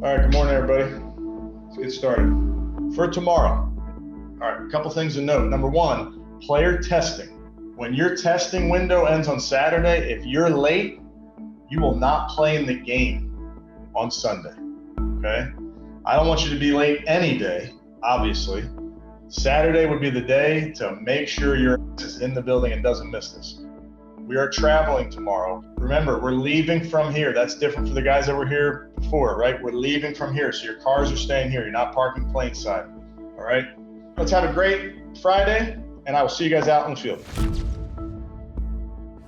All right, good morning, everybody. Let's get started. For tomorrow, all right, a couple things to note. Number one, player testing. When your testing window ends on Saturday, if you're late, you will not play in the game on Sunday, okay? I don't want you to be late any day, obviously. Saturday would be the day to make sure your ass is in the building and doesn't miss this. We are traveling tomorrow. Remember, we're leaving from here. That's different for the guys that were here before, right? We're leaving from here, so your cars are staying here. You're not parking Plainside, all right? Let's have a great Friday, and I will see you guys out in the field.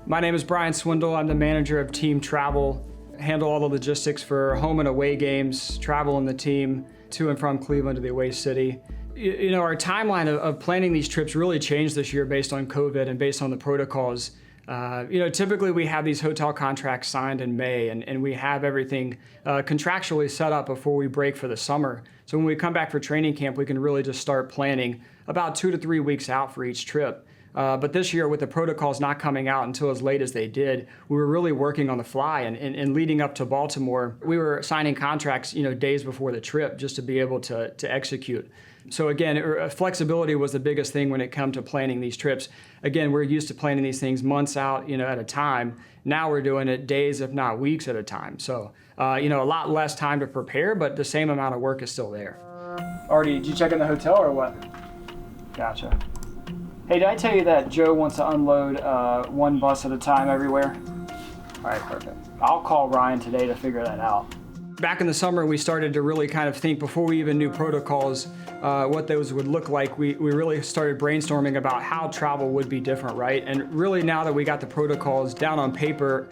My name is Brian Swindle. I'm the manager of team travel. Handle all the logistics for home and away games, travel in the team to and from Cleveland to the away city. You know, our timeline of planning these trips really changed this year based on COVID and based on the protocols. Typically we have these hotel contracts signed in May and we have everything contractually set up before we break for the summer. So when we come back for training camp, we can really just start planning about 2 to 3 weeks out for each trip. But this year, with the protocols not coming out until as late as they did, we were really working on the fly. And leading up to Baltimore, we were signing contracts, days before the trip just to be able to execute. So again, flexibility was the biggest thing when it came to planning these trips. Again, we're used to planning these things months out, at a time. Now we're doing it days, if not weeks at a time. So, a lot less time to prepare, but the same amount of work is still there. Artie, did you check in the hotel or what? Gotcha. Hey, did I tell you that Joe wants to unload one bus at a time everywhere? All right, perfect. I'll call Ryan today to figure that out. Back in the summer, we started to really kind of think, before we even knew protocols, what those would look like. We really started brainstorming about how travel would be different, right? And really now that we got the protocols down on paper,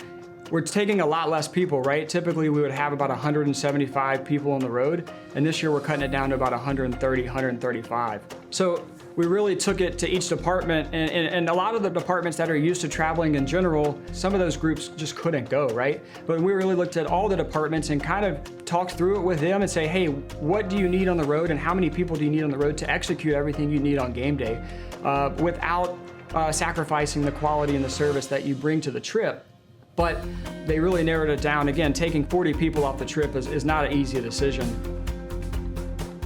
we're taking a lot less people, right? Typically, we would have about 175 people on the road, and this year we're cutting it down to about 130, 135. So we really took it to each department, and a lot of the departments that are used to traveling in general, some of those groups just couldn't go, right? But we really looked at all the departments and kind of talked through it with them and say, hey, what do you need on the road and how many people do you need on the road to execute everything you need on game day without sacrificing the quality and the service that you bring to the trip. But they really narrowed it down. Again, taking 40 people off the trip is not an easy decision.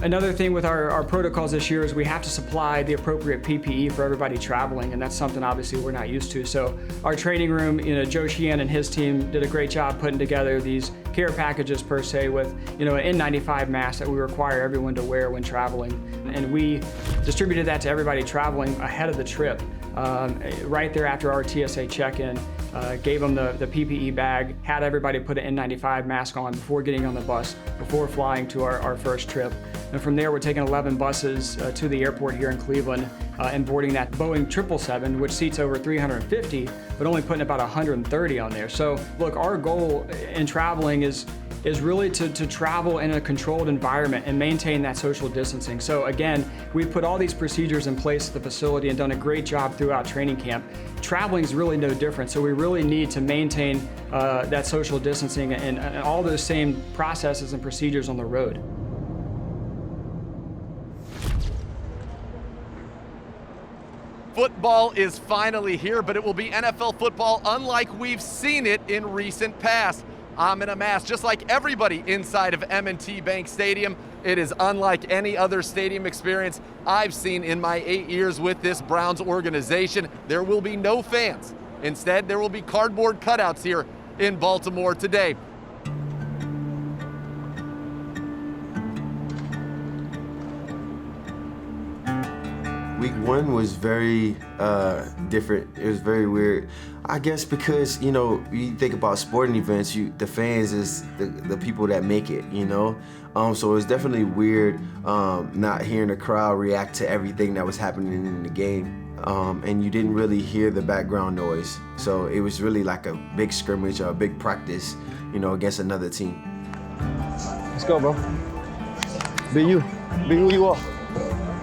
Another thing with our protocols this year is we have to supply the appropriate PPE for everybody traveling, and that's something obviously we're not used to. So our training room, Joe Sheehan and his team did a great job putting together these care packages per se with, an N95 mask that we require everyone to wear when traveling. And we distributed that to everybody traveling ahead of the trip. Right there after our TSA check-in, gave them the PPE bag, had everybody put an N95 mask on before getting on the bus, before flying to our first trip. And from there, we're taking 11 buses to the airport here in Cleveland and boarding that Boeing 777, which seats over 350, but only putting about 130 on there. So look, our goal in traveling is really to travel in a controlled environment and maintain that social distancing. So again, we've put all these procedures in place at the facility and done a great job throughout training camp. Traveling is really no different, so we really need to maintain that social distancing and all those same processes and procedures on the road. Football is finally here, but it will be NFL football unlike we've seen it in recent past. I'm in a mask just like everybody inside of M&T Bank Stadium. It is unlike any other stadium experience I've seen in my 8 years with this Browns organization. There will be no fans. Instead, there will be cardboard cutouts here in Baltimore today. Week one was very different. It was very weird. I guess because, you think about sporting events, the fans is the people that make it, So it was definitely weird not hearing the crowd react to everything that was happening in the game. And you didn't really hear the background noise. So it was really like a big scrimmage or a big practice, against another team. Let's go, bro. Be you. Be who you are.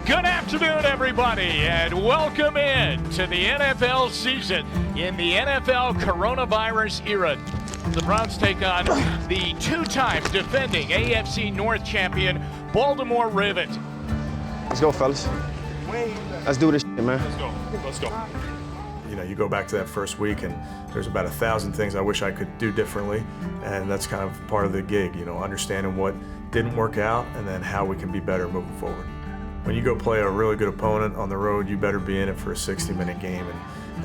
Good afternoon, everybody, and welcome in to the NFL season in the NFL coronavirus era. The Browns take on the two-time defending AFC North champion, Baltimore Ravens. Let's go, fellas. Let's do this shit, man. Let's go. You go back to that first week and there's about 1,000 things I wish I could do differently, and that's kind of part of the gig, understanding what didn't work out and then how we can be better moving forward. When you go play a really good opponent on the road, you better be in it for a 60-minute game.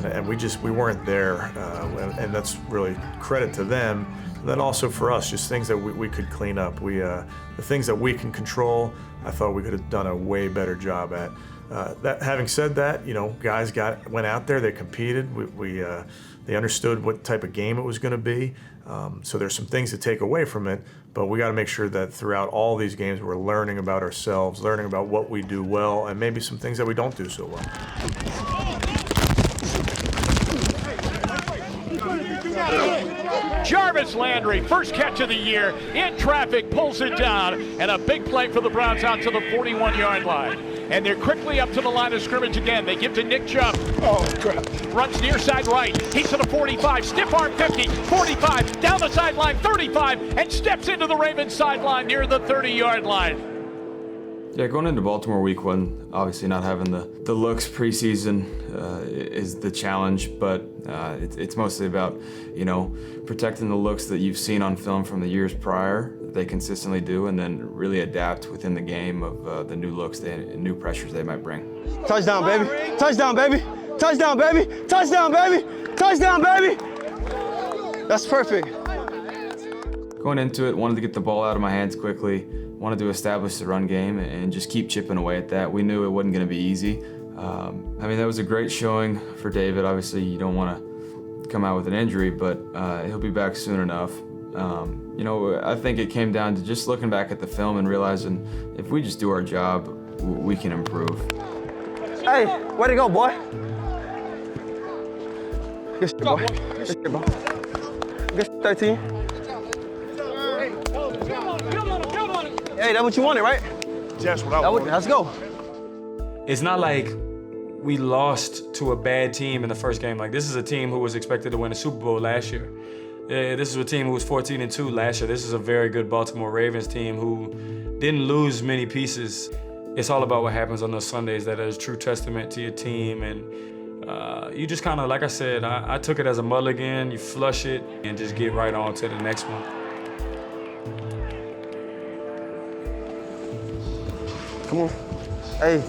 And we weren't there, and that's really credit to them. And then also for us, just things that we could clean up. The things that we can control, I thought we could have done a way better job at. Having said that, guys went out there, they competed. They understood what type of game it was going to be. So there's some things to take away from it, but we got to make sure that throughout all these games we're learning about ourselves, learning about what we do well, and maybe some things that we don't do so well. Jarvis Landry, first catch of the year, in traffic, pulls it down, and a big play for the Browns out to the 41-yard line. And they're quickly up to the line of scrimmage again. They give to Nick Chubb. Oh, crap. Runs near side right. He's to the 45, stiff arm 50, 45, down the sideline 35, and steps into the Ravens sideline near the 30-yard line. Yeah, going into Baltimore week 1, obviously not having the looks preseason is the challenge, but it's mostly about, protecting the looks that you've seen on film from the years prior, that they consistently do, and then really adapt within the game of the new looks and new pressures they might bring. Touchdown, baby. Touchdown, baby. Touchdown, baby. Touchdown, baby. Touchdown, baby. That's perfect. Going into it, wanted to get the ball out of my hands quickly, wanted to establish the run game and just keep chipping away at that. We knew it wasn't going to be easy. That was a great showing for David. Obviously, you don't want to come out with an injury, but he'll be back soon enough. I think it came down to just looking back at the film and realizing if we just do our job, we can improve. Hey, way to go, boy. Good shit, boy. Good shit, bro. Good shit, 13. Hey, that's what you wanted, right? That's what I wanted. Let's go. It's not like we lost to a bad team in the first game. Like, this is a team who was expected to win the Super Bowl last year. This is a team who was 14-2 last year. This is a very good Baltimore Ravens team who didn't lose many pieces. It's all about what happens on those Sundays. That is a true testament to your team. And you just kind of, like I said, I took it as a mulligan. You flush it and just get right on to the next one. Come on. Hey,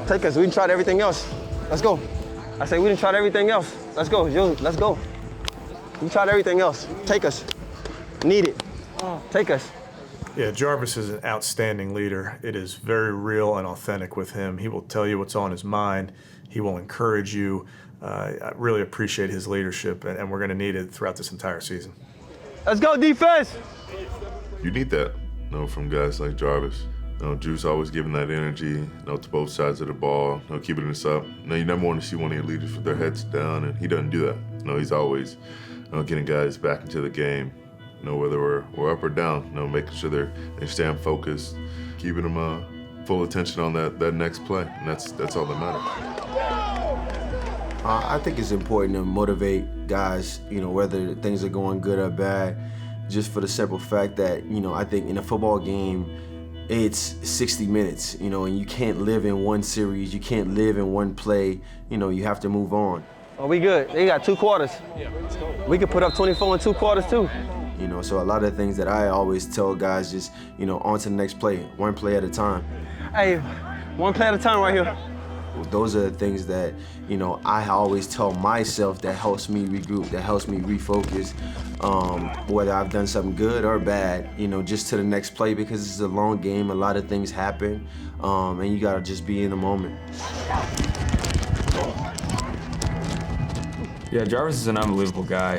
take us. We done tried everything else. Let's go. I say we done tried everything else. Let's go, June. Let's go. We tried everything else. Take us. Need it. Take us. Yeah, Jarvis is an outstanding leader. It is very real and authentic with him. He will tell you what's on his mind. He will encourage you. I really appreciate his leadership, and we're going to need it throughout this entire season. Let's go, defense. You need that, from guys like Jarvis. Juice always giving that energy, to both sides of the ball, keeping this up. You never want to see one of your leaders with their heads down, and he doesn't do that. He's always getting guys back into the game, whether we're up or down, making sure they're staying focused, keeping them full attention on that next play, and that's all that matters. I think it's important to motivate guys, whether things are going good or bad, just for the simple fact that, I think in a football game, it's 60 minutes, and you can't live in one series, you can't live in one play, you have to move on. Oh, we good. They got 2 quarters. Yeah, let's go. We can put up 24 in 2 quarters too. So a lot of things that I always tell guys just, on to the next play, one play at a time. Hey, one play at a time right here. Those are the things that, I always tell myself that helps me regroup, that helps me refocus, whether I've done something good or bad, just to the next play, because it's a long game, a lot of things happen, and you gotta just be in the moment. Yeah, Jarvis is an unbelievable guy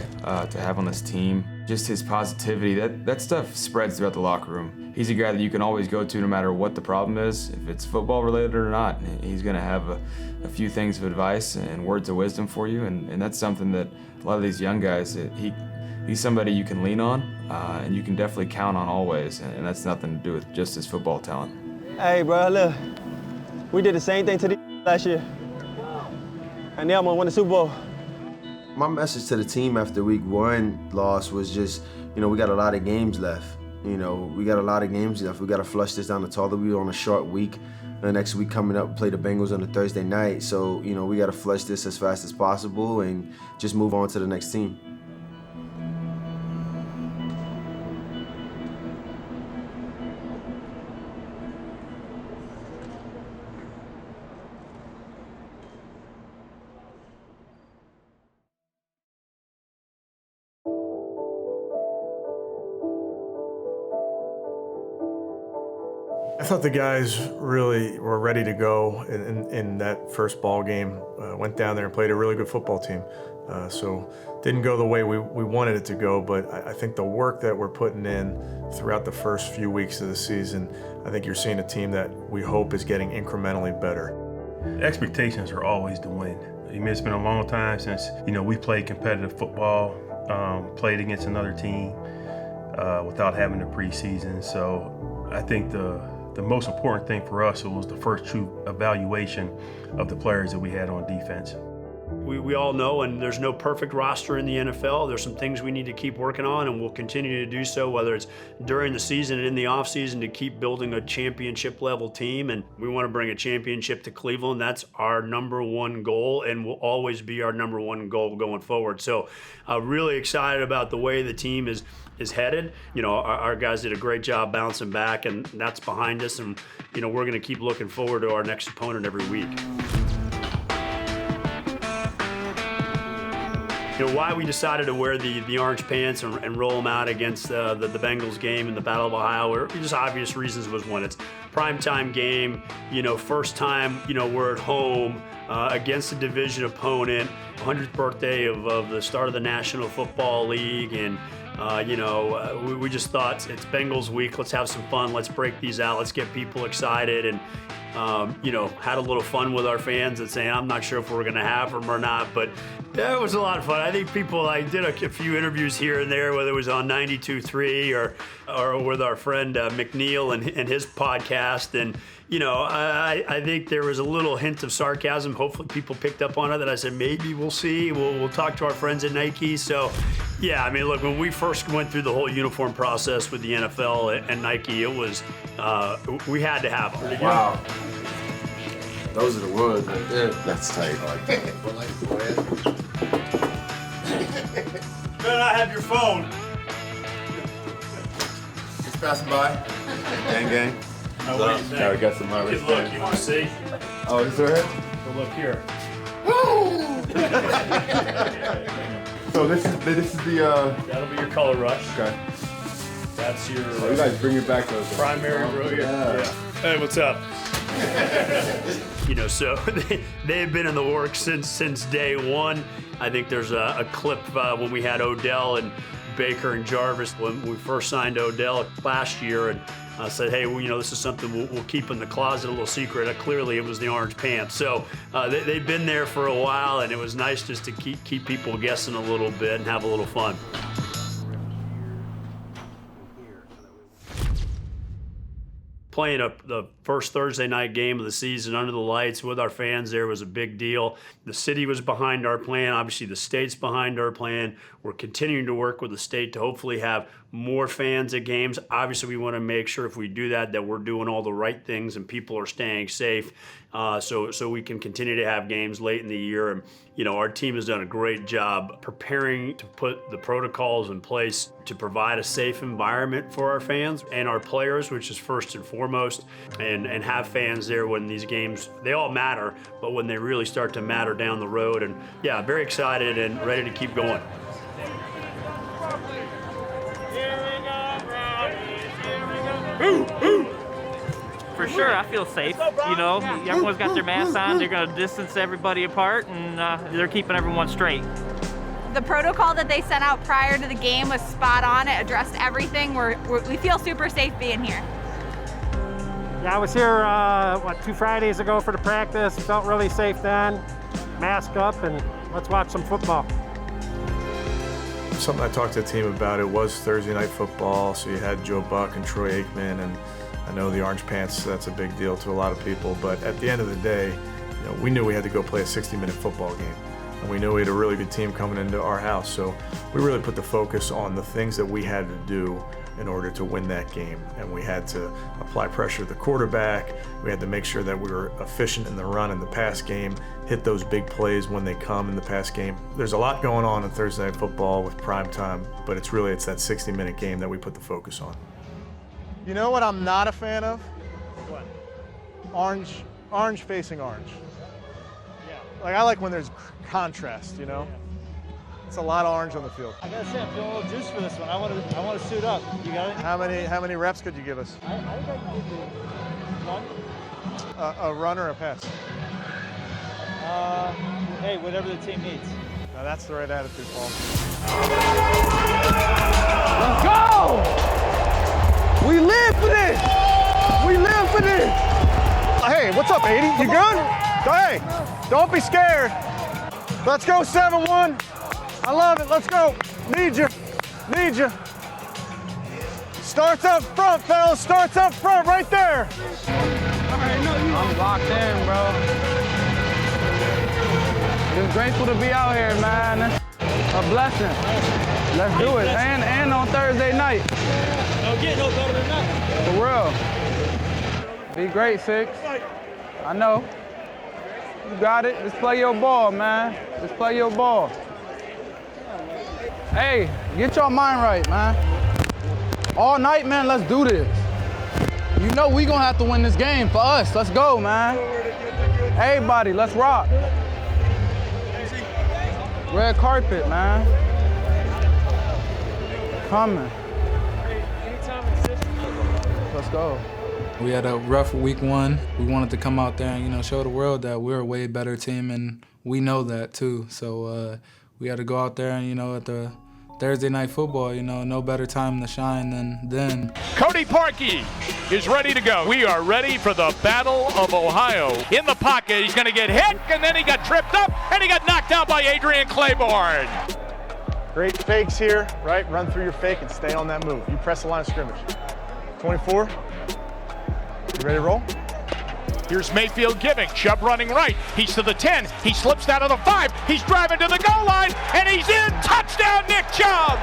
to have on this team. Just his positivity, that stuff spreads throughout the locker room. He's a guy that you can always go to no matter what the problem is, if it's football related or not. He's gonna have a few things of advice and words of wisdom for you, and that's something that a lot of these young guys, he's somebody you can lean on, and you can definitely count on always, and that's nothing to do with just his football talent. Hey, bro, look, we did the same thing to the last year, and now I'm gonna win the Super Bowl. My message to the team after week 1 loss was just, we got a lot of games left. We got a lot of games left. We got to flush this down the toilet. We're on a short week. The next week coming up, play the Bengals on a Thursday night. So, we got to flush this as fast as possible and just move on to the next team. thought the guys really were ready to go in that first ball game. Went down there and played a really good football team. So didn't go the way we wanted it to go, but I think the work that we're putting in throughout the first few weeks of the season, I think you're seeing a team that we hope is getting incrementally better. Expectations are always to win. I mean, it's been a long time since, we played competitive football, played against another team without having a preseason. So I think the most important thing for us was the first true evaluation of the players that we had on defense. We all know, and there's no perfect roster in the NFL. There's some things we need to keep working on, and we'll continue to do so, whether it's during the season and in the offseason, to keep building a championship level team. And we want to bring a championship to Cleveland. That's our number one goal, and will always be our number one goal going forward. So really excited about the way the team is headed. Our guys did a great job bouncing back, and that's behind us. And, we're going to keep looking forward to our next opponent every week. Why we decided to wear the orange pants and roll them out against the Bengals game in the Battle of Ohio were just obvious reasons. Was one, it's primetime game, first time, we're at home against a division opponent, 100th birthday of the start of the National Football League, and we just thought it's Bengals week. Let's have some fun. Let's break these out. Let's get people excited, and had a little fun with our fans and saying, I'm not sure if we're going to have them or not, but it was a lot of fun. I think I did a few interviews here and there, whether it was on 92.3 or with our friend McNeil and his podcast. And, I think there was a little hint of sarcasm. Hopefully people picked up on it, that I said, maybe we'll see. We'll talk to our friends at Nike. So, yeah, look, when we first went through the whole uniform process with the NFL and Nike, it was, we had to have them. Wow. Those are the ones right there. That's tight. Better not have your phone. Just passing by. Gang. What do you think? We got some highlights. Look, you want to see? Oh, is there it? Well, look here. So this is the. That'll be your color rush. Okay. That's your. So you guys bring it back those. Primary brilliant. Yeah. Hey, what's up? So they've been in the works since day one. I think there's a clip when we had Odell and Baker and Jarvis when we first signed Odell last year, and said, hey, this is something we'll keep in the closet, a little secret. Clearly, it was the orange pants. So they've been there for a while, and it was nice just to keep people guessing a little bit and have a little fun. Playing the first Thursday night game of the season under the lights with our fans there was a big deal. The city was behind our plan. Obviously, the state's behind our plan. We're continuing to work with the state to hopefully have more fans at games. Obviously, we want to make sure if we do that we're doing all the right things and people are staying safe, so we can continue to have games late in the year. And our team has done a great job preparing to put the protocols in place to provide a safe environment for our fans and our players, which is first and foremost, and have fans there when these games, they all matter, but when they really start to matter down the road. And yeah, very excited and ready to keep going. For sure, I feel safe. Everyone's got their masks on. They're going to distance everybody apart, and they're keeping everyone straight. The protocol that they sent out prior to the game was spot on. It addressed everything. We feel super safe being here. Yeah, I was here, 2 Fridays ago for the practice. Felt really safe then. Mask up, and let's watch some football. Something I talked to the team about, it was Thursday night football, so you had Joe Buck and Troy Aikman, and I know the orange pants, that's a big deal to a lot of people, but at the end of the day, we knew we had to go play a 60-minute football game, and we knew we had a really good team coming into our house, so we really put the focus on the things that we had to do in order to win that game, and we had to apply pressure to the quarterback. We had to make sure that we were efficient in the run and the pass game, hit those big plays when they come in the pass game. There's a lot going on in Thursday night football with prime time, but it's that 60-minute game that we put the focus on. You know what I'm not a fan of? What? Orange facing orange. Yeah. I like when there's contrast, Yeah. It's a lot of orange on the field. I gotta say, I'm feeling a little juice for this one. I want to suit up. You got it? How many reps could you give us? I think I can give you A run or a pass? Hey, whatever the team needs. No, that's the right attitude, Paul. Let's go! We live for this! We live for this! Hey, what's up, 80? You good? Hey, don't be scared. Let's go, 7-1. I love it. Let's go. Need you. Need you. Starts up front, fellas. Starts up front right there. I'm locked in, bro. Just grateful to be out here, man. That's a blessing. Let's do it. And on Thursday night. Don't get no better than that. For real. Be great, 6. I know. You got it. Just play your ball, man. Just play your ball. Hey, get your mind right, man. All night, man, let's do this. You know we gonna have to win this game for us. Let's go, man. Everybody, let's rock. Red carpet, man. Coming. Let's go. We had a rough week 1. We wanted to come out there and, show the world that we're a way better team, and we know that too. So we had to go out there and, at the Thursday night football, no better time to shine than then. Cody Parkey is ready to go. We are ready for the Battle of Ohio. In the pocket, he's going to get hit, and then he got tripped up, and he got knocked out by Adrian Claiborne. Great fakes here, right? Run through your fake and stay on that move. You press the line of scrimmage. 24. You ready to roll? Here's Mayfield giving. Chubb running right. He's to the 10. He slips down to the 5. He's driving to the goal line, and he's in. Touchdown, Nick Chubb!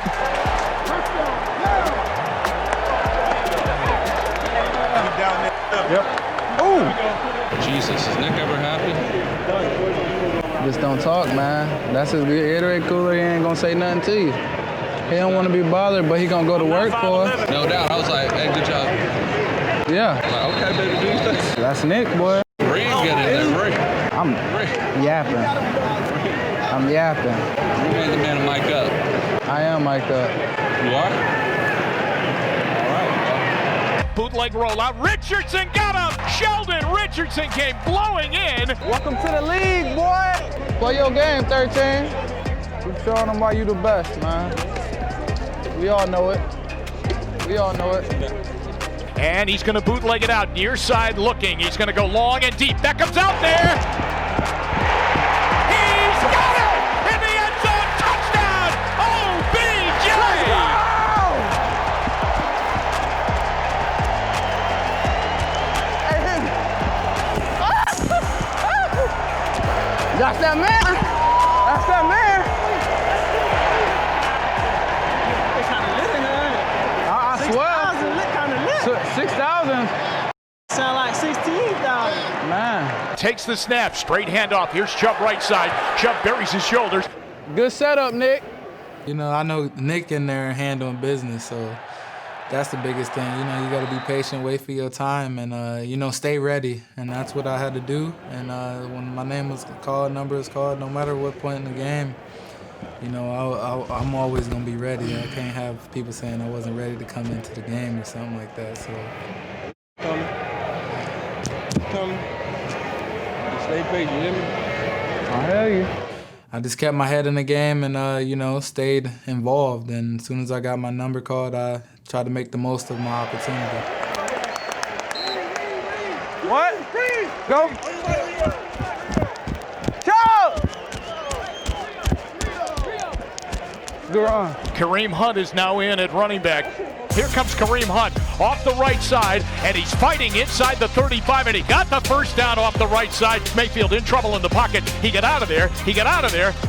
Yep. Ooh! Jesus, is Nick ever happy? Just don't talk, man. That's his Gatorade cooler. He ain't gonna say nothing to you. He don't want to be bothered, but he gonna go to work for us. No doubt. I was like, hey, good job. Yeah. Like, okay, baby, do this. That's Nick, boy. Ray get in there, Ray. I'm yapping. I'm yapping. You made the man to mic up. I am mic'd up. You are? Bootleg rollout. Richardson got him. Sheldon Richardson came blowing in. Welcome to the league, boy. Play your game, 13. Keep showing them why you the best, man. We all know it. We all know it. And he's going to bootleg it out. Near side looking. He's going to go long and deep. Beckham's out there. He's got it! In the end zone. Touchdown! OBJ! That's that man. That's that man. I swear. 6,000. Sound like 16,000. Man. Takes the snap. Straight handoff. Here's Chubb right side. Chubb buries his shoulders. Good setup, Nick. I know Nick in there handling business, so that's the biggest thing. You got to be patient, wait for your time, and, stay ready. And that's what I had to do. And when my name was called, number was called, no matter what point in the game, I'm always going to be ready. I can't have people saying I wasn't ready to come into the game or something like that. So. Coming. Stay patient, you hear me? I hear you. I just kept my head in the game and, stayed involved. And as soon as I got my number called, I tried to make the most of my opportunity. What? Go. Go! Good run. Kareem Hunt is now in at running back. Here comes Kareem Hunt off the right side, and he's fighting inside the 35, and he got the first down off the right side. Mayfield in trouble in the pocket. He got out of there,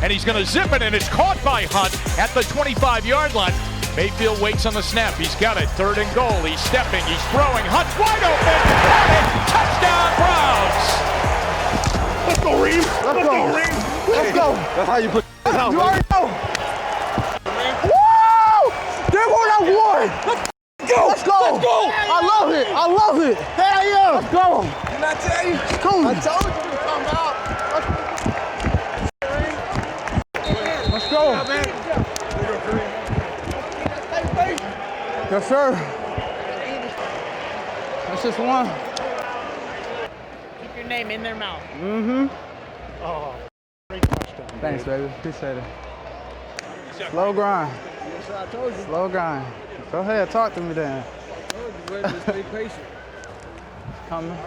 and he's going to zip it, and it's caught by Hunt at the 25-yard line. Mayfield waits on the snap. He's got it. 3rd and goal. He's stepping. He's throwing. Hunt's wide open. Touchdown, Browns. Let's go, Reem. Let's go, Reem. Let's go. That's how you put it out. You already know. Woo! There go that one. Let's go. Let's go. I love it. I love it. Hell yeah. Let's go. Didn't I tell you? Come on. I told you to come out. Let's go. Yes, sir. That's just one. your name in their mouth. Mm-hmm. Oh, great touchdown. Thanks, baby. Appreciate it. Slow grind. Yes, I told you. Slow grind. Go ahead, talk to me then. I told you, man, just stay patient. Coming.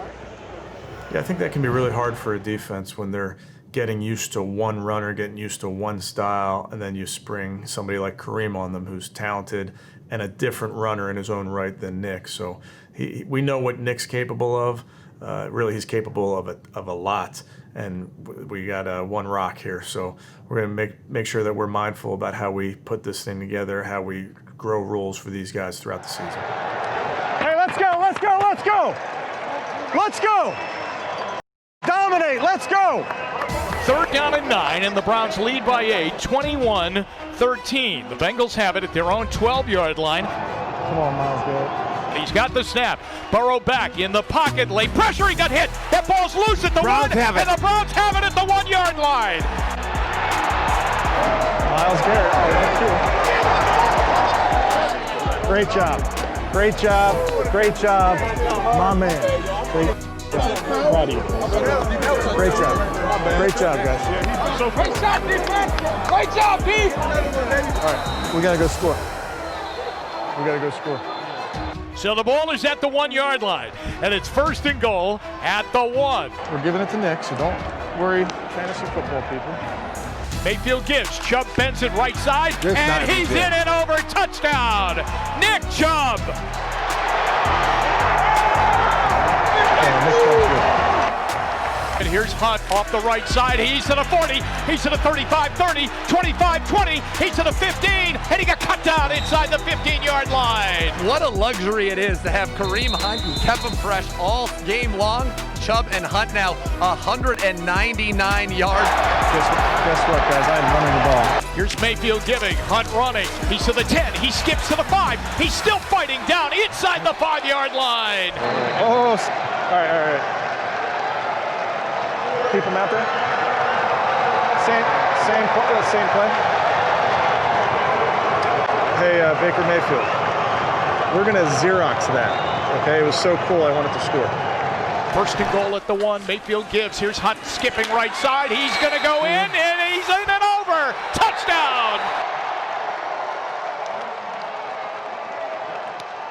Yeah, I think that can be really hard for a defense when they're getting used to one runner, getting used to one style, and then you spring somebody like Kareem on them who's talented and a different runner in his own right than Nick. So we know what Nick's capable of. Really, he's capable of a lot, and we got one rock here. So we're going to make sure that we're mindful about how we put this thing together, how we grow rules for these guys throughout the season. Hey, let's go, let's go, let's go! Let's go! Dominate, let's go! 3rd down and 9, and the Browns lead by 8, 21-13. The Bengals have it at their own 12-yard line. Come on, Miles Garrett. He's got the snap. Burrow back in the pocket, late pressure, he got hit. That ball's loose at the Browns 1, have it. and the Browns have it at the 1-yard line. Miles Garrett. Great job. Great job. Great job. My man. Great job. Proud of you. Great job. Great job, guys. So great shot, defense. Great job, Pete. All right, we got to go score. We got to go score. So the ball is at the 1-yard line, and it's 1st and goal at the 1. We're giving it to Nick, so don't worry, fantasy football people. Mayfield gives, Chubb bends it right side, and he's in and over, touchdown, Nick Chubb. And here's Hunt off the right side. He's to the 40. He's to the 35, 30, 25, 20. He's to the 15, and he got cut down inside the 15-yard line. What a luxury it is to have Kareem Hunt, who kept him fresh all game long. Chubb and Hunt now 199 yards. Guess what, guys? I'm running the ball. Here's Mayfield giving, Hunt running. He's to the 10. He skips to the 5. He's still fighting down inside the 5-yard line. Oh, all right. Keep him out there. Same play. Hey, Baker Mayfield. We're gonna Xerox that. Okay, it was so cool. I wanted to score. 1st and goal at the 1. Mayfield gives. Here's Hunt skipping right side. He's gonna go in, and he's in and over. Touchdown.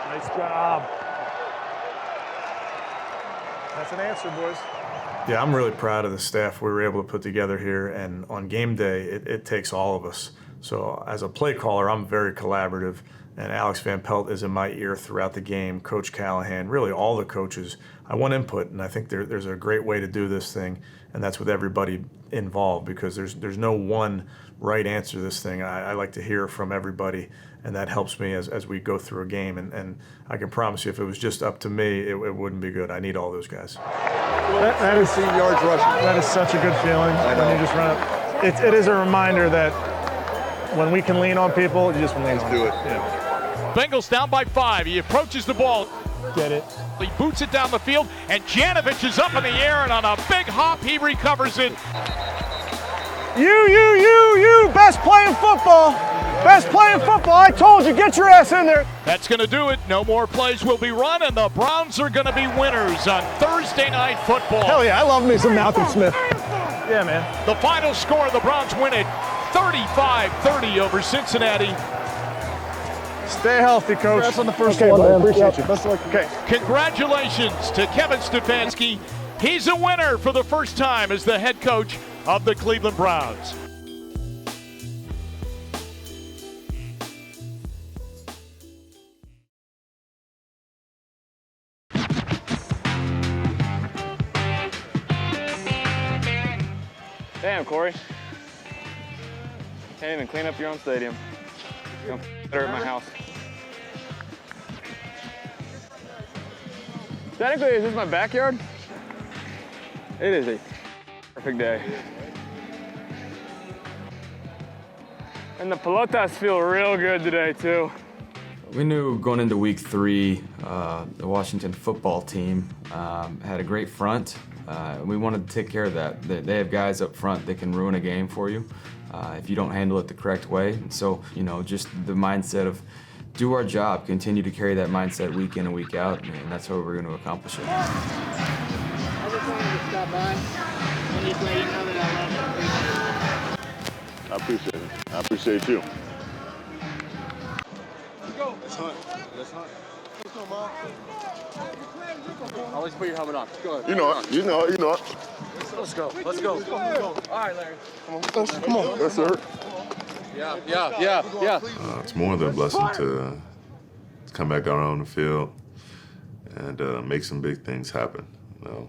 Nice job. That's an answer, boys. Yeah, I'm really proud of the staff we were able to put together here, and on game day, it takes all of us. So as a play caller, I'm very collaborative, and Alex Van Pelt is in my ear throughout the game, Coach Callahan, really all the coaches. I want input, and I think there's a great way to do this thing, and that's with everybody involved, because there's no one right answer to this thing. I like to hear from everybody, and that helps me as we go through a game, and I can promise you if it was just up to me, it wouldn't be good. I need all those guys. That is yards rushing. That is such a good feeling when you just run up. It is a reminder that when we can lean on people, you just lean on. Do it. Yeah. Bengals down by 5. He approaches the ball. Get it. He boots it down the field, and Janovich is up in the air, and on a big hop, he recovers it. You! Best play in football. Best play in football. I told you, get your ass in there. That's going to do it. No more plays will be run, and the Browns are going to be winners on Thursday Night Football. Hell yeah, I love me some Malcolm Smith. Yeah, man. The final score, the Browns win it 35-30 over Cincinnati. Stay healthy, Coach. Congrats on the first one, man. Appreciate you. Best of luck. Okay. Congratulations to Kevin Stefanski. He's a winner for the first time as the head coach of the Cleveland Browns. Damn, Corey. Can't even clean up your own stadium. You're gonna better at my house. Technically, is this my backyard? It is a perfect day. And the pelotas feel real good today, too. We knew going into week 3, the Washington football team had a great front. We wanted to take care of that. They have guys up front that can ruin a game for you if you don't handle it the correct way. And so, just the mindset of do our job, continue to carry that mindset week in and week out, and that's how we're going to accomplish it. stop by. And just let you know that I love you. I appreciate it. I appreciate you. Let's go. Let's hunt. Let's hunt. Let's go, Mom. Always put your helmet on. Go ahead. You know it. You know it. You know it. Let's go. Let's go. Let's go. All right, Larry. Come on. Come on. Yes, sir. Yeah. It's more than a blessing to come back out on the field and make some big things happen. You know,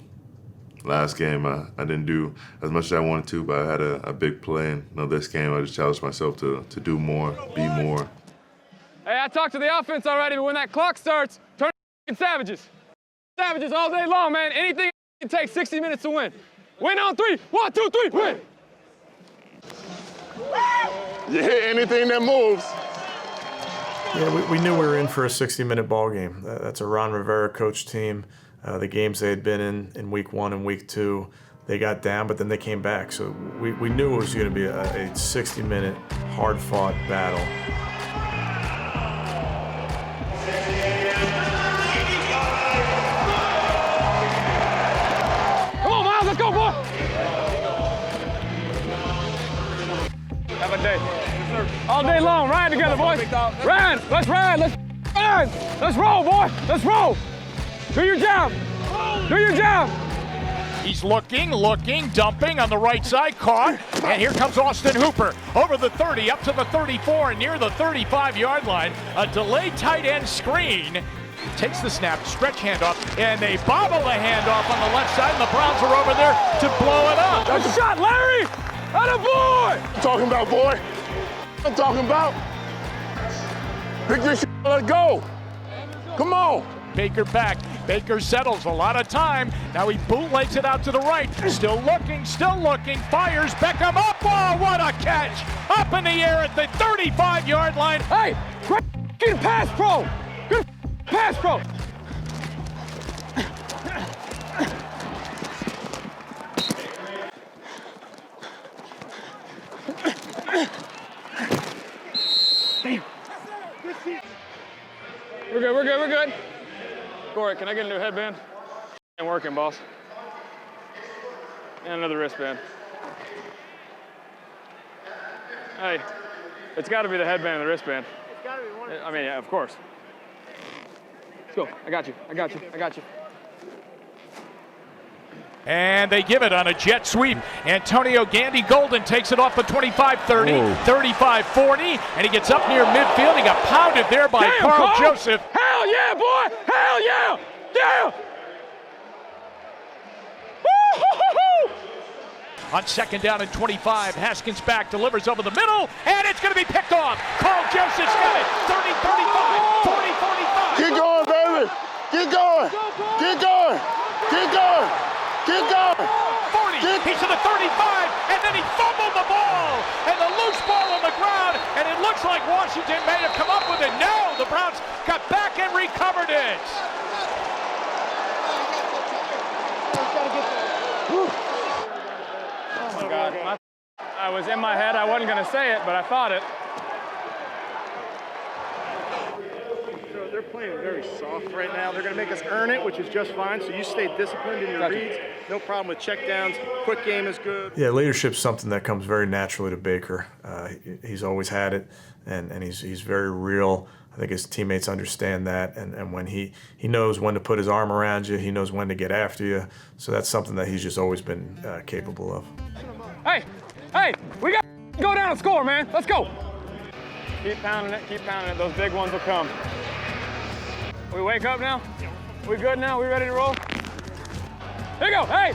last game I didn't do as much as I wanted to, but I had a big play. And this game I just challenged myself to do more, be more. Hey, I talked to the offense already, but when that clock starts, turn savages. Savages all day long, man. Anything can take 60 minutes to win. Win on 3. 1, 2, 3, win. You hit anything that moves. Yeah, we knew we were in for a 60-minute ball game. That's a Ron Rivera coach team. The games they had been in week 1 and week 2, they got down, but then they came back. So we knew it was going to be a 60-minute, hard-fought battle. Come on, Miles, let's go, boy. Have a day. All day long, ride together, boys. Ride, let's ride, let's ride. Let's roll, boy, let's roll. Do your job, do your job. He's looking, dumping on the right side, caught, and here comes Austin Hooper over the 30, up to the 34, and near the 35-yard line. A delayed tight end screen. Takes the snap, stretch handoff, and they bobble the handoff on the left side, and the Browns are over there to blow it up. That's a shot, Larry! Atta boy! I'm talking about, boy. I'm talking about. Pick your shit, let it go. Come on. Baker back. Baker settles a lot of time. Now he bootlegs it out to the right. Still looking, fires. Beckham up. Oh, what a catch. Up in the air at the 35-yard line. Hey, great pass pro. Good pass pro. Damn. We're good. Corey, can I get a new headband? Ain't working, boss. And another wristband. Hey, it's got to be the headband and the wristband. It's got to be one. I mean, yeah, of course. Let's go. I got you. And they give it on a jet sweep. Antonio Gandy Golden takes it off the 25-30, 35-40, and he gets up near midfield. He got pounded there by Carl Joseph. Hell yeah, boy! Hell yeah! Yeah! Woo-hoo-hoo-hoo! On second down and 25, Haskins back, delivers over the middle, and it's going to be picked off. Carl Joseph's got it. 30-35, 40-45. Keep going, baby. Keep going. Keep going. Keep going. Keep going. 40, he's to the 35, and then he fumbled the ball, and the loose ball on the ground, and it looks like Washington may have come up with it. No, the Browns got back and recovered it. Oh my God. I was in my head, I wasn't going to say it, but I thought it. So they're playing very soft right now. They're going to make us earn it, which is just fine. So you stay disciplined in your reads. No problem with checkdowns. Quick game is good. Yeah, leadership's something that comes very naturally to Baker. He's always had it, and he's very real. I think his teammates understand that, and when he knows when to put his arm around you, he knows when to get after you. So that's something that he's just always been capable of. Hey, we got to go down and score, man. Let's go. Keep pounding it. Those big ones will come. We wake up now? We good now? We ready to roll? Here you go. Hey,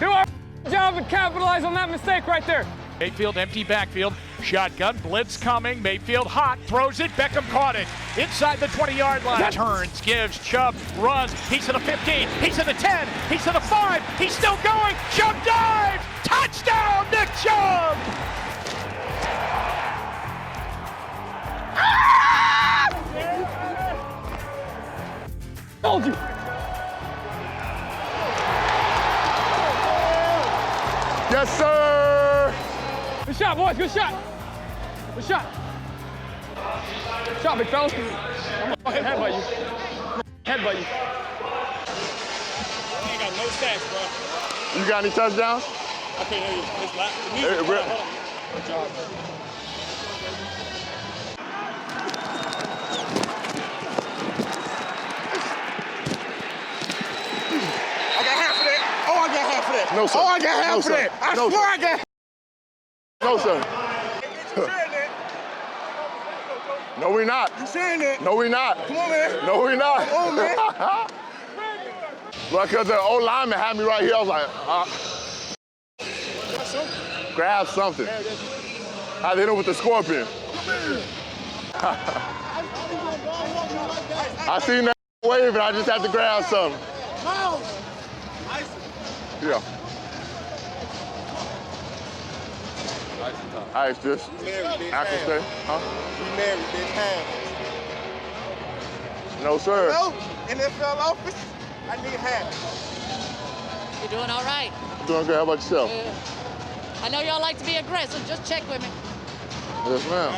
do our job and capitalize on that mistake right there. Mayfield, empty backfield, shotgun, blitz coming, Mayfield hot, throws it, Beckham caught it, inside the 20-yard line, turns, gives, Chubb, runs, he's to the 15, he's to the 10, he's to the 5, he's still going, Chubb dives, touchdown, Nick Chubb! Told you. Yes, sir. Good shot, boys. Good shot. Good shot. Good shot, big fellas. I'm gonna fucking headbutt you. Headbutt you. No stats, bro. You got any touchdowns? I can't hear you. It's loud. The music's loud. Hold on. Good job, bro. I got half of that. Oh, I got half of that. No, sir. Oh, I got half No, of sir. that. I No, swear sir. I got. No, sir. No, we're not. You saying that? No, we're not. Come on, man. No, we're not. Come on, man. Because the old lineman had me right here, I was like, grab something. I hit him with the scorpion. I seen that wave and I just had to grab something. Yeah. Ice this. After stay. Huh? We married, big time. No, sir. No, NFL office, I need half. You're doing all right. Doing good. How about yourself? I know y'all like to be aggressive. Just check with me. Yes, ma'am.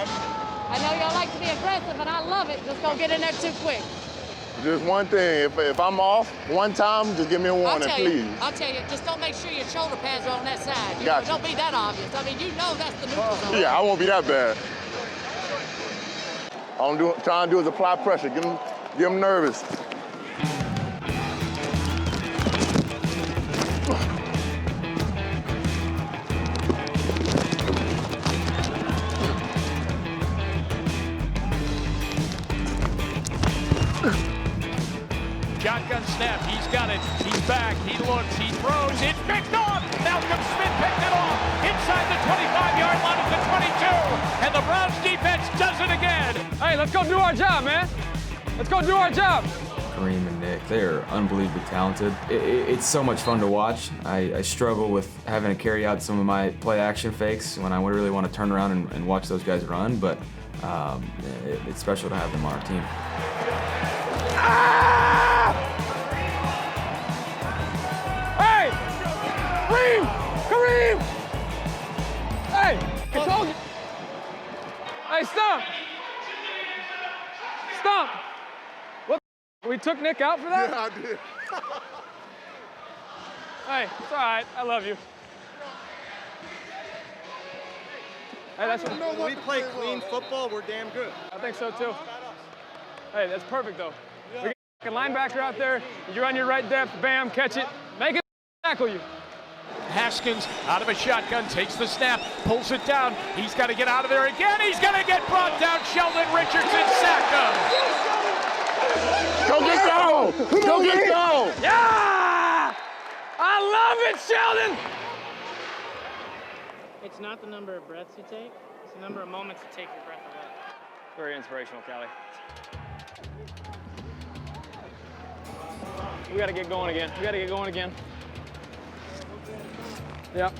I know y'all like to be aggressive, and I love it. Just don't get in there too quick. Just one thing. If I'm off one time, just give me a warning, please. I'll tell you. Just don't make sure your shoulder pads are on that side. You Gotcha. know, don't be that obvious. I mean, you know that's the neutral zone. Yeah, I won't be that bad. All I'm trying to do is apply pressure. Get them nervous. Shotgun snap, he's got it, he's back, he looks, he throws, it's picked off! Malcolm Smith picked it off inside the 25-yard line of the 22, and the Browns defense does it again! Hey, let's go do our job, man. Let's go do our job. Kareem and Nick, they're unbelievably talented. It's so much fun to watch. I struggle with having to carry out some of my play action fakes when I would really want to turn around and watch those guys run, but it's special to have them on our team. Hey! Kareem! Hey! I told you! Hey, Stump! Stump! What the we took Nick out for that? Yeah, I did. Hey, it's all right. I love you. Hey, that's what When we play clean football, we're damn good. I think so too. Hey, that's perfect though. We got a linebacker out there. You run your right depth, bam, catch it, make it tackle you. Haskins out of a shotgun, takes the snap, pulls it down. He's got to get out of there again. He's going to get brought down. Sheldon Richardson sacked him. Go get down! Go get down! Yeah! I love it, Sheldon! It's not the number of breaths you take, it's the number of moments you take your breath away. Very inspirational, Callie. We got to get going again. Yep.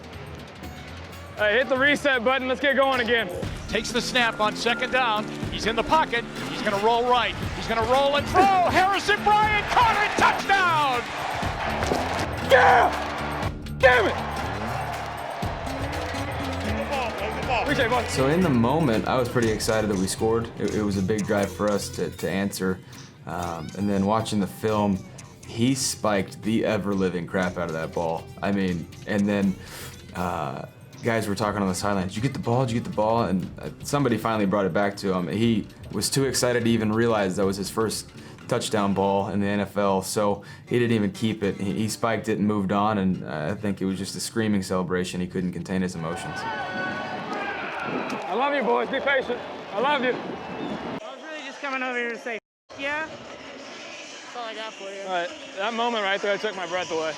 Hey, hit the reset button. Let's get going again. Takes the snap on second down. He's in the pocket. He's going to roll right. He's going to roll and throw. Harrison Bryant caught it. Touchdown! Yeah! Damn it! Appreciate it, boy. So in the moment, I was pretty excited that we scored. It was a big drive for us to answer. And then watching the film, he spiked the ever-living crap out of that ball. I mean, and then guys were talking on the sideline, did you get the ball? And somebody finally brought it back to him. He was too excited to even realize that was his first touchdown ball in the NFL, so he didn't even keep it. He spiked it and moved on, and I think it was just a screaming celebration. He couldn't contain his emotions. I love you, boys. Be patient. I love you. I was really just coming over here to say, yeah. That's all I got for you. All right, that moment right there took my breath away.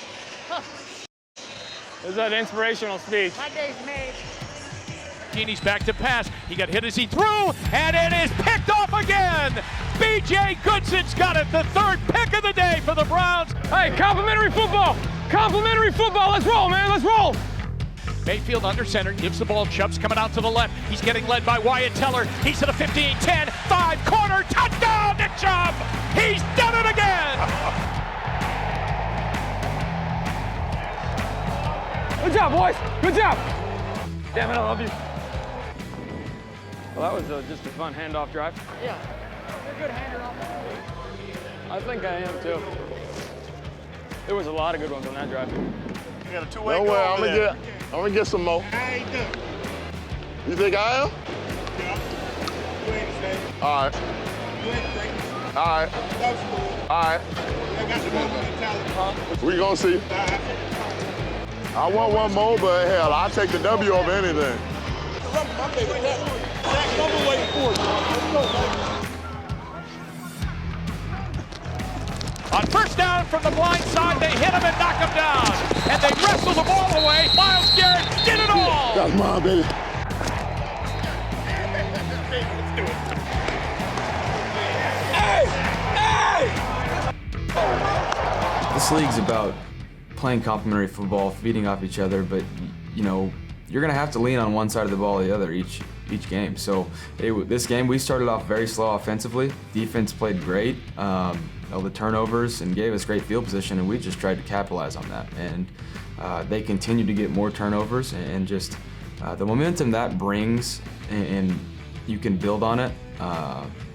It was that inspirational speech. My day's made. He's back to pass. He got hit as he threw, and it is picked off again. B.J. Goodson's got it, the third pick of the day for the Browns. Hey, complimentary football. Complimentary football. Let's roll, man. Let's roll. Mayfield under center, gives the ball. Chubb's coming out to the left. He's getting led by Wyatt Teller. He's to the 15, 10, 5, corner, touchdown to Chubb. He's done it again. Good job, boys. Good job. Damn it, I love you. Well, that was just a fun handoff drive. Yeah. You're a good hander off. I think I am too. There was a lot of good ones on that drive. You got a two-way Don't goal worry, over there. I'm gonna get some more. I ain't done. You think I am? Yeah. You ain't the same. All right. You ain't the greatest. All right. That's cool. All right. I got the moment mentality, huh? We gonna see. I want one more, but hell, I'll take the W over anything. My favorite tackle. Zach, I'm waiting for you. Let's go, man. On first down from the blind side, they hit him and knock him down. And they wrestle the ball away. Myles Garrett did it all. That's mine, baby. This league's about playing complementary football, feeding off each other, but you know, you're gonna have to lean on one side of the ball or the other each game. So this game, we started off very slow offensively. Defense played great, held the turnovers and gave us great field position, and we just tried to capitalize on that. And they continued to get more turnovers, and just the momentum that brings, and you can build on it.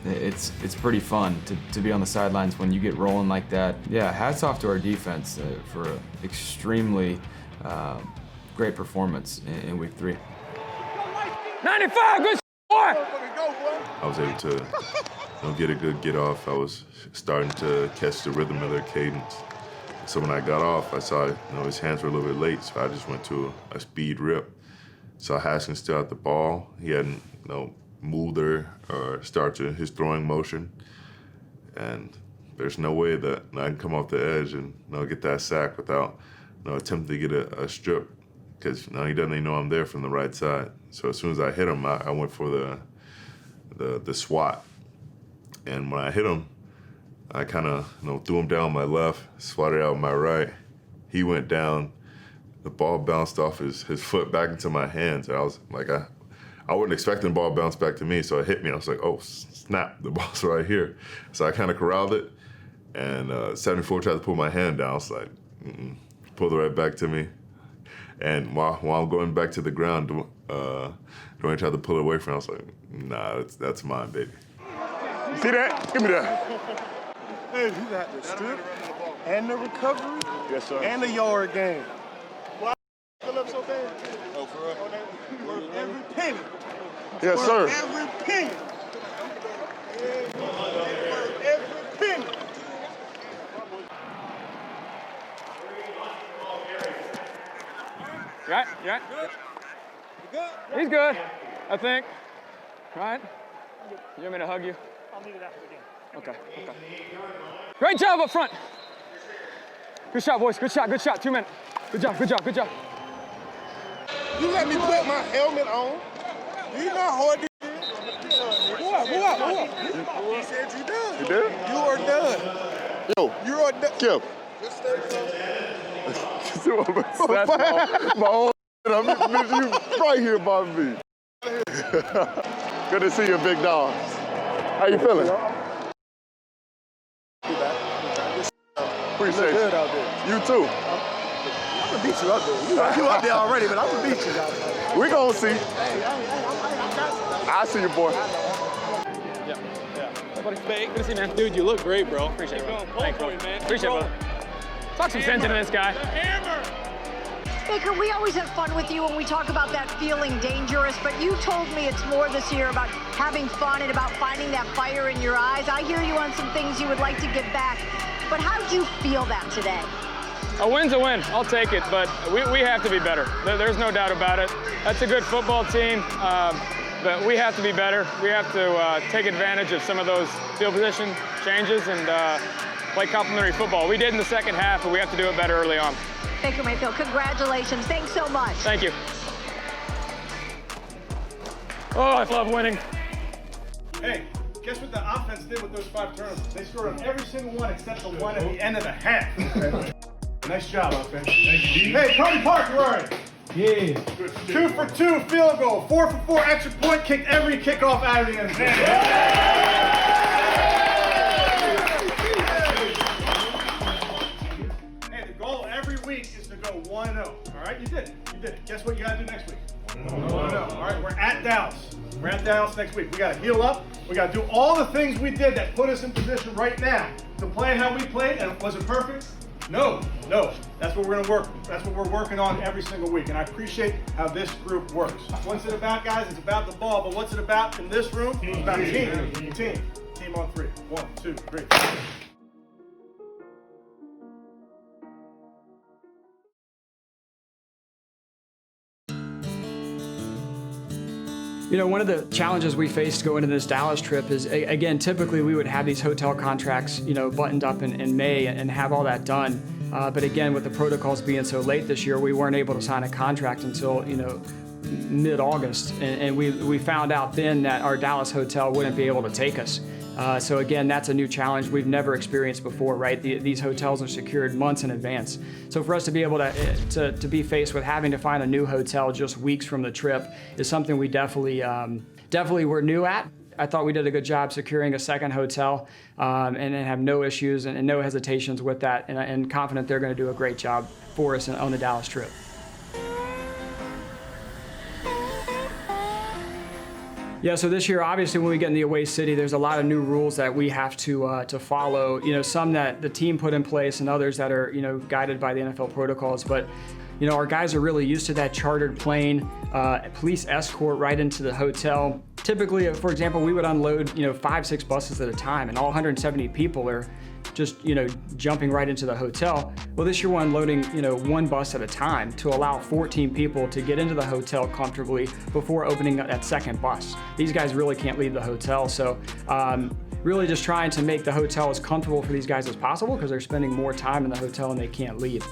It's pretty fun to be on the sidelines when you get rolling like that. Yeah, hats off to our defense for an extremely great performance in week 3. 95, good boy! I was able to get a good get off. I was starting to catch the rhythm of their cadence. So when I got off, I saw his hands were a little bit late, so I just went to a speed rip. Saw Haskins still at the ball. He hadn't moved or started his throwing motion. And there's no way that I can come off the edge and get that sack without attempting to get a strip, because he doesn't even know I'm there from the right side. So as soon as I hit him, I went for the swat. And when I hit him, I kind of threw him down my left, swatted out my right. He went down. The ball bounced off his foot back into my hands. And I was like, I wasn't expecting the ball to bounce back to me, so it hit me. I was like, oh, snap, the ball's right here. So I kind of corralled it, and 74 tried to pull my hand down. I was like, pulled it right back to me. And while I'm going back to the ground, Dwayne tried to pull it away from me. I was like, nah, that's mine, baby. You see that? Give me that. Hey, you got the strip and the recovery. Yes, sir. And the yard game. Why Philip so bad? Oh, for real? Worth every penny. Yes, sir. Every penny. Worth every penny. You right? You right? He's good, I think. Right? You want me to hug you? I'll leave it after the game. Okay. Great job up front. Good shot, boys. Good shot. 2 minutes. Good job. You let me put my helmet on. You know how hard this is? Move up. He said you done. You did? You are done. Yo. You are done. Kim. Just stay my own you right here by me. Good to see you, big dog. How you feeling? Appreciate good out there. You too. I'm gonna beat you up there. You up there already, but I'm gonna beat you out there. We gonna see. I see you, boy. Yeah. Hey, buddy. Good to see you, man. Dude, you look great, bro. Appreciate it, bro. Thanks, bro. Appreciate it, bro. Talk some sense into this guy. Baker, we always have fun with you when we talk about that feeling dangerous, but you told me it's more this year about having fun and about finding that fire in your eyes. I hear you on some things you would like to get back, but how did you feel that today? A win's a win. I'll take it, but we have to be better. There's no doubt about it. That's a good football team, but we have to be better. We have to take advantage of some of those field position changes and play complementary football. We did in the second half, but we have to do it better early on. Baker Mayfield, congratulations. Thanks so much. Thank you. Oh, I love winning. Hey, guess what the offense did with those 5 turnovers? They scored on every single one except the one at the end of the half. Nice job, offense. Thank you, D. Hey, Cody Park, you alright? Yeah. 2 for 2 field goal, 4 for 4 extra point, kicked every kickoff out of the end zone. Is to go 1-0. All right, you did it. Guess what you got to do next week? 1-0. All right, we're at Dallas next week. We got to heal up. We got to do all the things we did that put us in position right now to play how we played. And was it perfect? No. That's what we're gonna work. That's what we're working on every single week. And I appreciate how this group works. What's it about, guys? It's about the ball. But what's it about in this room? It's about team. Team on 3. 1, 2, 3. You know, one of the challenges we faced going into this Dallas trip is, again, typically we would have these hotel contracts, you know, buttoned up in May and have all that done. But again, with the protocols being so late this year, we weren't able to sign a contract until, you know, mid-August. And we found out then that our Dallas hotel wouldn't be able to take us. So again, that's a new challenge we've never experienced before, right? These hotels are secured months in advance. So for us to be able to be faced with having to find a new hotel just weeks from the trip is something we definitely were new at. I thought we did a good job securing a second hotel and have no issues and no hesitations with that, and confident they're going to do a great job for us on the Dallas trip. Yeah, so this year, obviously, when we get in the away city, there's a lot of new rules that we have to follow. You know, some that the team put in place, and others that are, you know, guided by the NFL protocols. But, you know, our guys are really used to that chartered plane, police escort right into the hotel. Typically, for example, we would unload, you know, 5-6 buses at a time, and all 170 people are just, you know, jumping right into the hotel. Well, this year we're unloading, you know, 1 bus at a time to allow 14 people to get into the hotel comfortably before opening that second bus. These guys really can't leave the hotel, so really just trying to make the hotel as comfortable for these guys as possible because they're spending more time in the hotel and they can't leave.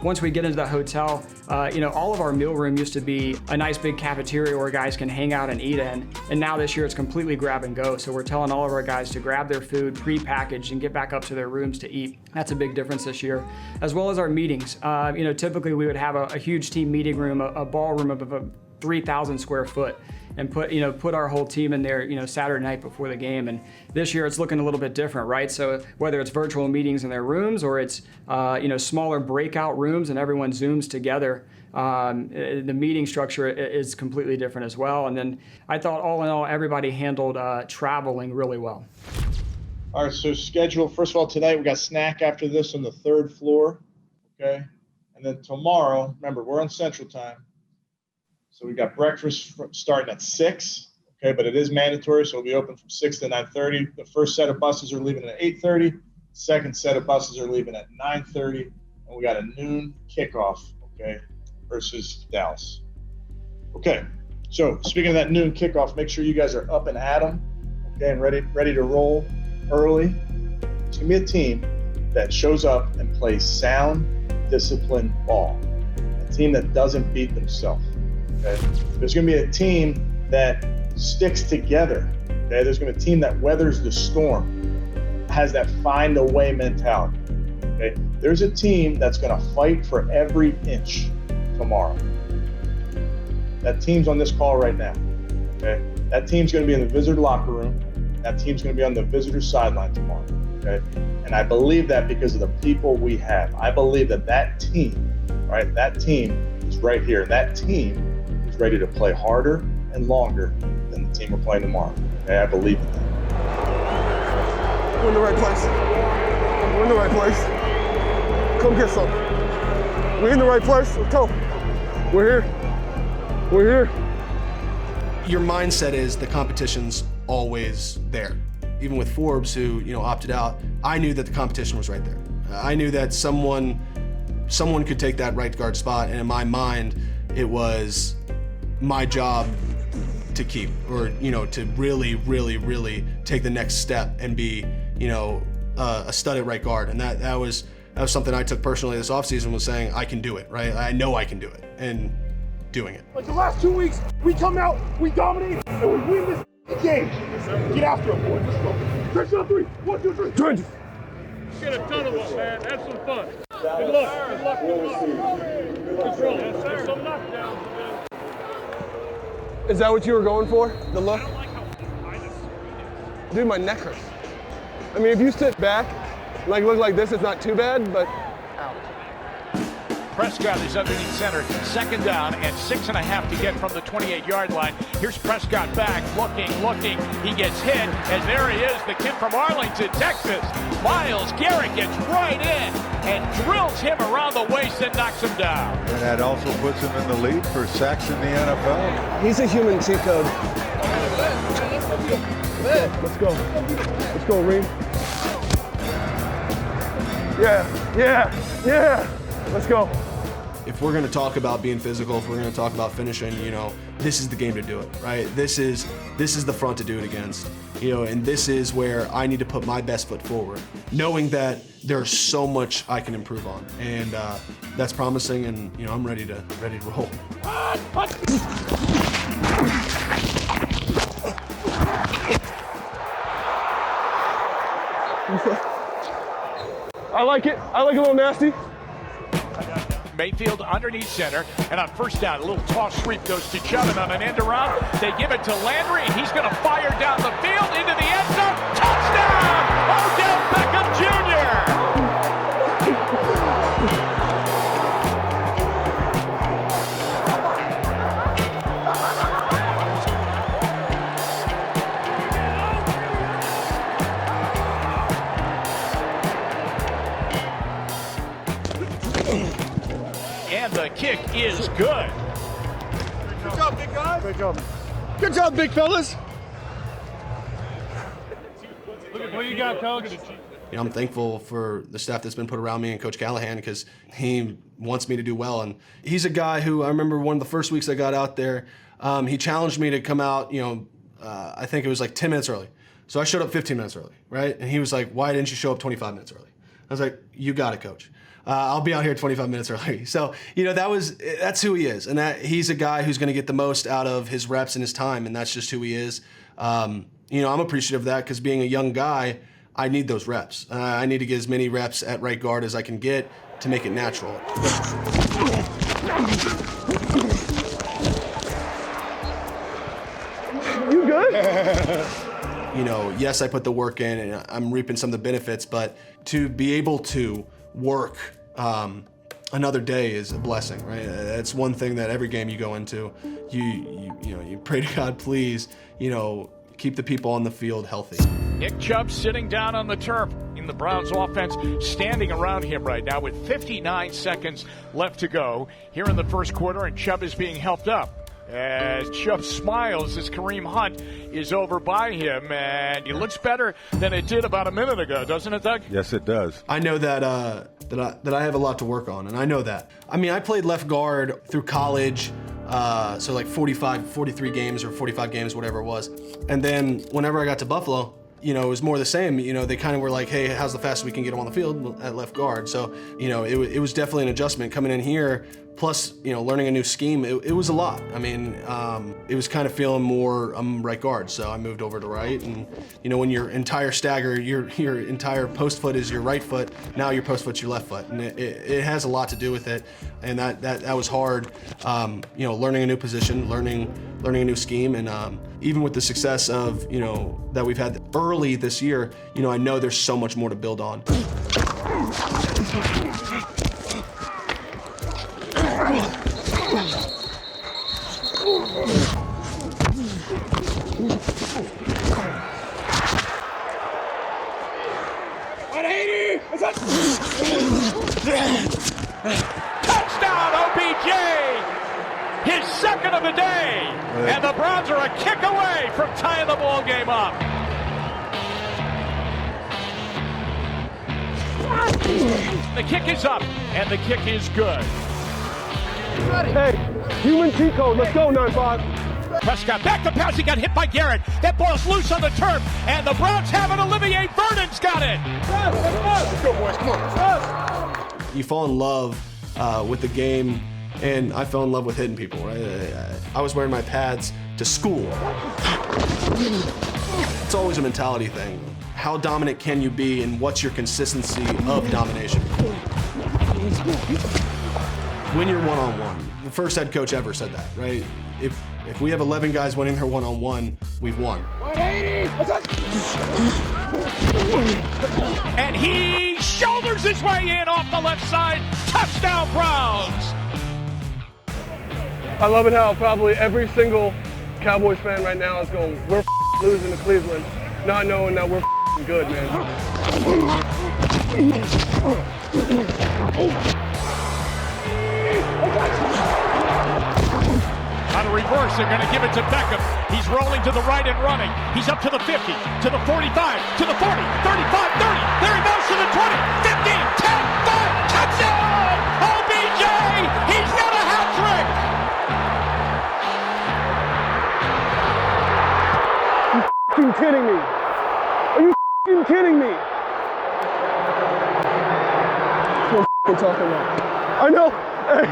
Once we get into the hotel, you know, all of our meal room used to be a nice big cafeteria where guys can hang out and eat in. And now this year it's completely grab and go. So we're telling all of our guys to grab their food pre-packaged and get back up to their rooms to eat. That's a big difference this year. As well as our meetings. You know, typically we would have a huge team meeting room, a ballroom of 3,000 square foot. And put our whole team in there, you know, Saturday night before the game. And this year it's looking a little bit different, right? So whether it's virtual meetings in their rooms or it's, you know, smaller breakout rooms and everyone Zooms together, the meeting structure is completely different as well. And then I thought all in all, everybody handled traveling really well. All right, so schedule, first of all, tonight we got snack after this on the 3rd floor, okay? And then tomorrow, remember, we're on Central Time. So we got breakfast starting at 6, okay, but it is mandatory, so it'll be open from 6 to 9:30. The first set of buses are leaving at 8:30. Second set of buses are leaving at 9:30, and we got a noon kickoff, okay, versus Dallas. Okay, so speaking of that noon kickoff, make sure you guys are up and at 'em, okay, and ready to roll early. It's gonna be a team that shows up and plays sound, disciplined ball. A team that doesn't beat themselves. Okay. There's going to be a team that sticks together. Okay. There's going to be a team that weathers the storm, has that find a way mentality. Okay. There's a team that's going to fight for every inch tomorrow. That team's on this call right now. Okay. That team's going to be in the visitor locker room. That team's going to be on the visitor sideline tomorrow. Okay. And I believe that because of the people we have. I believe that team, right? That team is right here. That team ready to play harder and longer than the team we're playing tomorrow. Okay, I believe in that. We're in the right place. We're in the right place. Come get some. We're in the right place. Let's go. We're here. We're here. Your mindset is the competition's always there. Even with Forbes, who, you know, opted out, I knew that the competition was right there. I knew that someone could take that right guard spot, and in my mind, it was my job to keep, or, you know, to really, really, really take the next step and be, you know, a stud at right guard. And that was something I took personally this offseason, was saying I can do it, right? I know I can do it, and doing it. Like the last 2 weeks, we come out, we dominate, and we win this game. Get after it, boys. Let's go. Stretch on 3. 1, 2, 3. Trenches. Get a ton of them, man. Have some fun. Good luck. Good luck. Good luck. Control. Yes, sir. Some knockdowns. Is that what you were going for? The look? Dude, my neck hurts. I mean, if you sit back, like look like this, it's not too bad, but ouch. Prescott is underneath center. 2nd down and 6.5 to get from the 28-yard line. Here's Prescott back, looking. He gets hit, and there he is, the kid from Arlington, Texas. Myles Garrett gets right in. and drills him around the waist and knocks him down. And that also puts him in the lead for sacks in the NFL. He's a human cheat code. Let's go. Let's go, Reem. Yeah. Let's go. If we're going to talk about being physical, if we're going to talk about finishing, this is the game to do it, right? This is the front to do it against, and this is where I need to put my best foot forward, knowing that there's so much I can improve on, and that's promising, and I'm ready to roll. I like it a little nasty. Mayfield underneath center, and on first down, a little toss sweep goes to Chubb, and on an end around, they give it to Landry, and he's going to fire down the field into the end zone. Touchdown! Odell Beckham Jr. And the kick is good. Good job, big guys. Great job. Good job, big fellas. What you got, Coach? I'm thankful for the staff that's been put around me and Coach Callahan, because he wants me to do well. And he's a guy who, I remember one of the first weeks I got out there, he challenged me to come out, I think it was like 10 minutes early. So I showed up 15 minutes early, right? And he was like, why didn't you show up 25 minutes early? I was like, you got it, Coach. I'll be out here 25 minutes early. So, that's who he is. And that he's a guy who's going to get the most out of his reps and his time. And that's just who he is. I'm appreciative of that, because being a young guy, I need those reps. I need to get as many reps at right guard as I can get to make it natural. You good? Yes, I put the work in and I'm reaping some of the benefits, but to be able to work another day is a blessing, right? That's one thing that every game you go into, you pray to God, please, keep the people on the field healthy. Nick Chubb sitting down on the turf in the Browns offense, standing around him right now with 59 seconds left to go here in the first quarter, and Chubb is being helped up. As Chubb smiles as Kareem Hunt is over by him, and he looks better than it did about a minute ago, doesn't it, Doug? Yes, it does. I know that I have a lot to work on, and I know that. I played left guard through college, so like 43 games or 45 games, whatever it was. And then whenever I got to Buffalo, it was more the same. They kind of were like, hey, how's the fastest we can get him on the field at left guard? So, it was definitely an adjustment coming in here. Plus, learning a new scheme, it was a lot. It was kind of feeling more right guard, so I moved over to right. And when your entire stagger, your entire post foot is your right foot, now your post foot's your left foot, and it has a lot to do with it. And that was hard. Learning a new position, learning a new scheme, and even with the success of that we've had early this year, I know there's so much more to build on. Touchdown, OBJ! His second of the day, and the Browns are a kick away from tying the ball game up. The kick is up, and the kick is good. Hey, human cheat code. Let's go, 9-5. Prescott back to pass. He got hit by Garrett. That ball's loose on the turf, and the Browns have it. Olivier Vernon's got it. Let's go, boys. Come on. You fall in love with the game, and I fell in love with hitting people, right? I was wearing my pads to school. It's always a mentality thing. How dominant can you be, and what's your consistency of domination? When you're one-on-one, the first head coach ever said that, right? If we have 11 guys winning their one-on-one, we've won. And he shoulders his way in off the left side. Touchdown, Browns! I love it how probably every single Cowboys fan right now is going, we're losing to Cleveland, not knowing that we're good, man. On a reverse, they're going to give it to Beckham. He's rolling to the right and running. He's up to the 50, to the 45, to the 40, 35, 30. There he goes to the 20, 15, 10, 5, touchdown! OBJ! He's got a hat trick! Are you kidding me? Are you kidding me? What am I talking about? I know. Hey.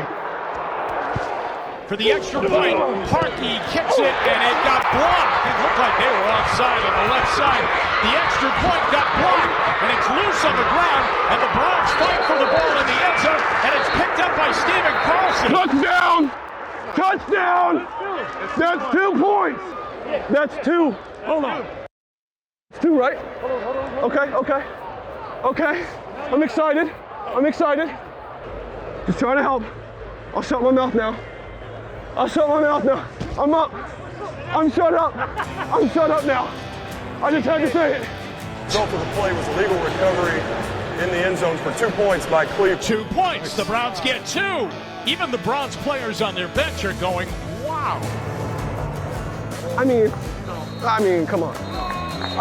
For the extra point, Parkey kicks it, and it got blocked. It looked like they were offside on the left side. The extra point got blocked, and it's loose on the ground, and the Browns fight for the ball in the end zone, and it's picked up by Stephen Carlson. Touchdown! Touchdown! That's 2 points! That's 2. Hold on. It's 2, right? Okay. I'm excited. Just trying to help. I'll shut my mouth now. I'm up. I'm shut up now. I just had to say it. The result of the play was a legal recovery in the end zone for 2 points by Cleveland. 2 points. The Browns get 2. Even the Browns players on their bench are going, wow. I mean, come on.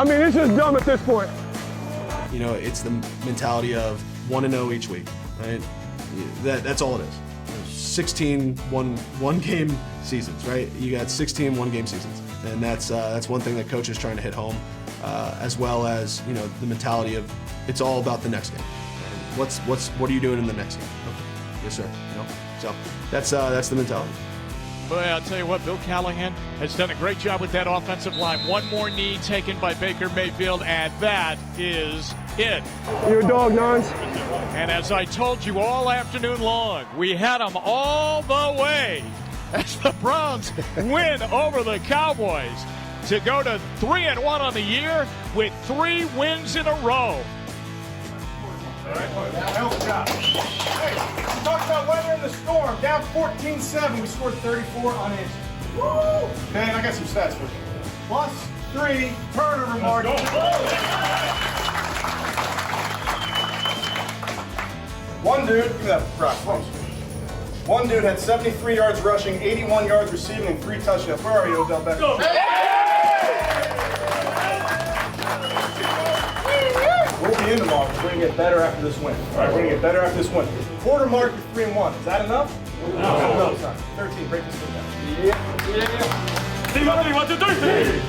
It's just dumb at this point. You know, it's the mentality of 1-0 each week, right? That's all it is. 16 one-game seasons, right? You got 16 one-game seasons, and that's one thing that coach is trying to hit home, as well as, you know, the mentality of it's all about the next game. What are you doing in the next game? Okay. Yes, sir. You know, so that's the mentality. Boy, I'll tell you what, Bill Callahan has done a great job with that offensive line. One more knee taken by Baker Mayfield, and that is it. You're a dog, Nons. And as I told you all afternoon long, we had them all the way as the Browns win over the Cowboys to go to 3-1 on the year with 3 wins in a row. Hell of a job. Hey, we talked about weather in the storm. Down 14-7. We scored 34 unanswered. Woo! Man, I got some stats for you. +3 turnover margin. One dude, give me that rock, close. One dude had 73 yards rushing, 81 yards receiving, and 3 touchdowns. Where are you, Odell Beckham? We'll be in tomorrow. We're going to get better after this win. All right, we're going to get better after this win. Quarter mark is 3-1. Is that enough? No, it's not. 13. Break this thing down. Yeah. 1, 2, 3.